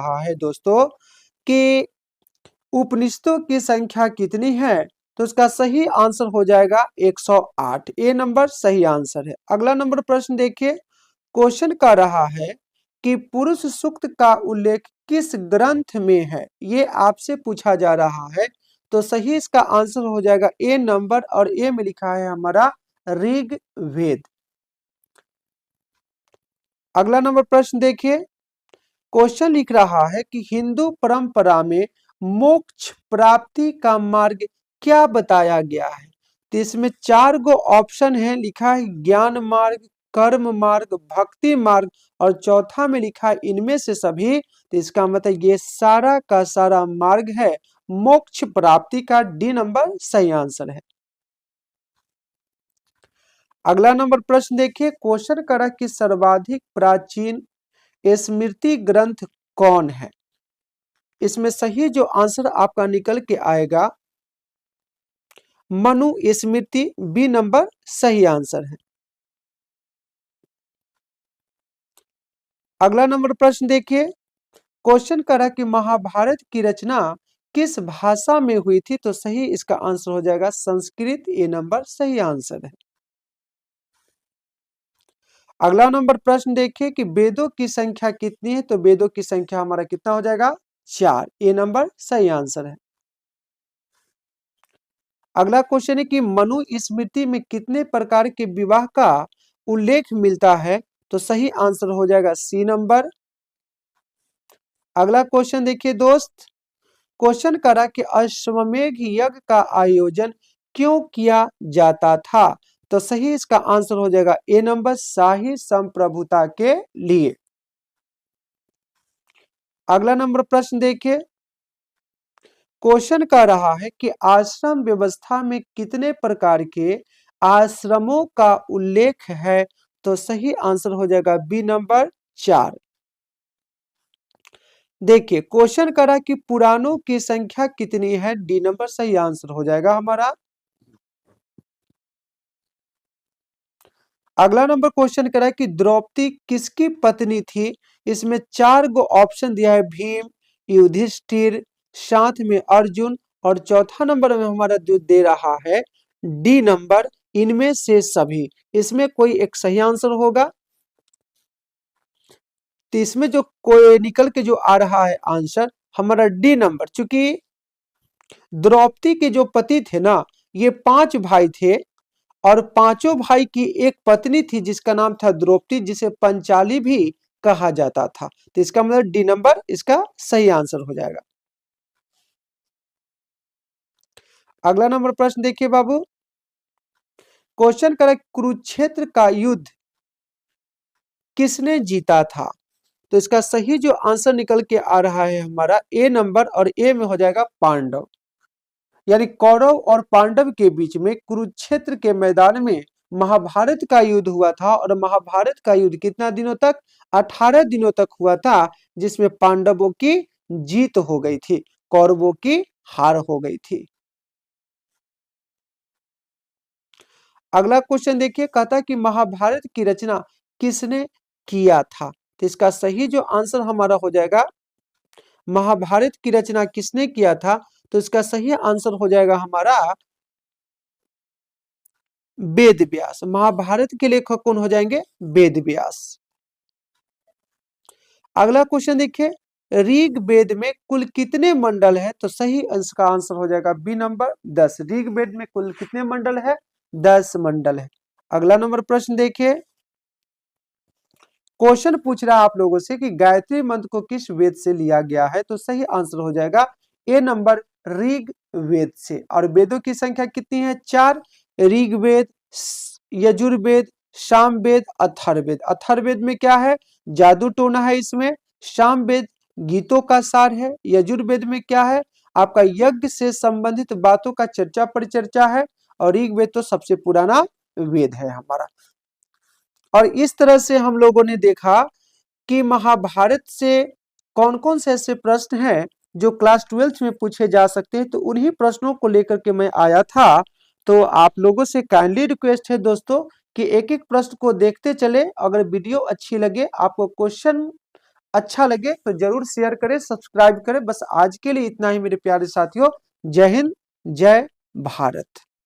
रहा है दोस्तों कि उपनिषदों की संख्या कितनी है, तो इसका सही आंसर हो जाएगा 108। ए नंबर सही आंसर है। अगला नंबर प्रश्न देखिए, क्वेश्चन का रहा है कि पुरुष सूक्त का उल्लेख किस ग्रंथ में है, ये आपसे पूछा जा रहा है। तो सही इसका आंसर हो जाएगा ए नंबर, और ए में लिखा है हमारा ऋग्वेद। अगला नंबर प्रश्न देखिए, क्वेश्चन लिख रहा है कि हिंदू परंपरा में मोक्ष प्राप्ति का मार्ग क्या बताया गया है। तो इसमें 4 गो ऑप्शन है, लिखा है ज्ञान मार्ग, कर्म मार्ग, भक्ति मार्ग, और चौथा में लिखा है इनमें से सभी। तो इसका मतलब ये सारा का सारा मार्ग है मोक्ष प्राप्ति का। डी नंबर सही आंसर है। अगला नंबर प्रश्न देखिए, क्वेश्चन करा कि सर्वाधिक प्राचीन स्मृति ग्रंथ कौन है। इसमें सही जो आंसर आपका निकल के आएगा मनु स्मृति, बी नंबर सही आंसर है। अगला नंबर प्रश्न देखिए, क्वेश्चन करा कि महाभारत की रचना किस भाषा में हुई थी। तो सही इसका आंसर हो जाएगा संस्कृत, ए नंबर सही आंसर है। अगला नंबर प्रश्न देखिए कि वेदों की संख्या कितनी है। तो वेदों की संख्या हमारा कितना हो जाएगा 4, ए नंबर सही आंसर है। अगला क्वेश्चन है कि मनु स्मृति में कितने प्रकार के विवाह का उल्लेख मिलता है। तो सही आंसर हो जाएगा सी नंबर। अगला क्वेश्चन देखिए दोस्त, क्वेश्चन करा कि अश्वमेध यज्ञ का आयोजन क्यों किया जाता था। तो सही इसका आंसर हो जाएगा ए नंबर शाही संप्रभुता के लिए। अगला नंबर प्रश्न देखिए, क्वेश्चन कर रहा है कि आश्रम व्यवस्था में कितने प्रकार के आश्रमों का उल्लेख है। तो सही आंसर हो जाएगा बी नंबर 4। देखिए क्वेश्चन करा कि पुराणों की संख्या कितनी है। डी नंबर सही आंसर हो जाएगा हमारा। अगला नंबर क्वेश्चन करा कि द्रौपदी किसकी पत्नी थी। इसमें 4 गो ऑप्शन दिया है, भीम, युधिष्ठिर, साथ में अर्जुन, और चौथा नंबर में हमारा जो दे रहा है डी नंबर इनमें से सभी। इसमें कोई एक सही आंसर होगा। तो इसमें जो कोई निकल के जो आ रहा है आंसर हमारा डी नंबर, चूंकि द्रौपदी के जो पति थे ना, ये 5 भाई थे, और पांचों भाई की एक पत्नी थी जिसका नाम था द्रौपदी, जिसे पंचाली भी कहा जाता था। तो इसका मतलब डी नंबर इसका सही आंसर हो जाएगा। अगला नंबर प्रश्न देखिए बाबू, क्वेश्चन करें कुरुक्षेत्र का युद्ध किसने जीता था। तो इसका सही जो आंसर निकल के आ रहा है हमारा ए नंबर, और ए में हो जाएगा पांडव। यानी कौरव और पांडव के बीच में कुरुक्षेत्र के मैदान में महाभारत का युद्ध हुआ था, और महाभारत का युद्ध कितना दिनों तक 18 दिनों तक हुआ था, जिसमें पांडवों की जीत हो गई थी, कौरवों की हार हो गई थी। अगला क्वेश्चन देखिए, कहता कि महाभारत की रचना किसने किया था। तो इसका सही जो आंसर हमारा हो जाएगा महाभारत की रचना किसने किया था। तो इसका सही आंसर हो जाएगा हमारा वेद व्यास। महाभारत के लेखक कौन हो जाएंगे, वेद व्यास। अगला क्वेश्चन देखिए, ऋग वेद में कुल कितने मंडल है। तो सही इसका आंसर हो जाएगा बी नंबर 10। ऋग वेद में कुल कितने मंडल है, 10 मंडल है। अगला नंबर प्रश्न देखिए, क्वेश्चन पूछ रहा है आप लोगों से कि गायत्री मंत्र को किस वेद से लिया गया है। तो सही आंसर हो जाएगा ए नंबर ऋग वेद से। और वेदों की संख्या कितनी है, 4। ऋग्वेद, यजुर्वेद, सामवेद, अथर्ववेद। अथर्ववेद में क्या है, जादू टोना है इसमें। सामवेद गीतों का सार है। यजुर्वेद में क्या है, आपका यज्ञ से संबंधित बातों का चर्चा परिचर्चा है। और ऋग्वेद तो सबसे पुराना वेद है हमारा। और इस तरह से हम लोगों ने देखा कि महाभारत से कौन कौन से ऐसे प्रश्न हैं जो क्लास 12th में पूछे जा सकते हैं। तो उन्हीं प्रश्नों को लेकर के मैं आया था। तो आप लोगों से काइंडली रिक्वेस्ट है दोस्तों कि एक एक प्रश्न को देखते चले। अगर वीडियो अच्छी लगे, आपको क्वेश्चन अच्छा लगे तो जरूर शेयर करें, सब्सक्राइब करें। बस आज के लिए इतना ही मेरे प्यारे साथियों। जय हिंद, जय भारत।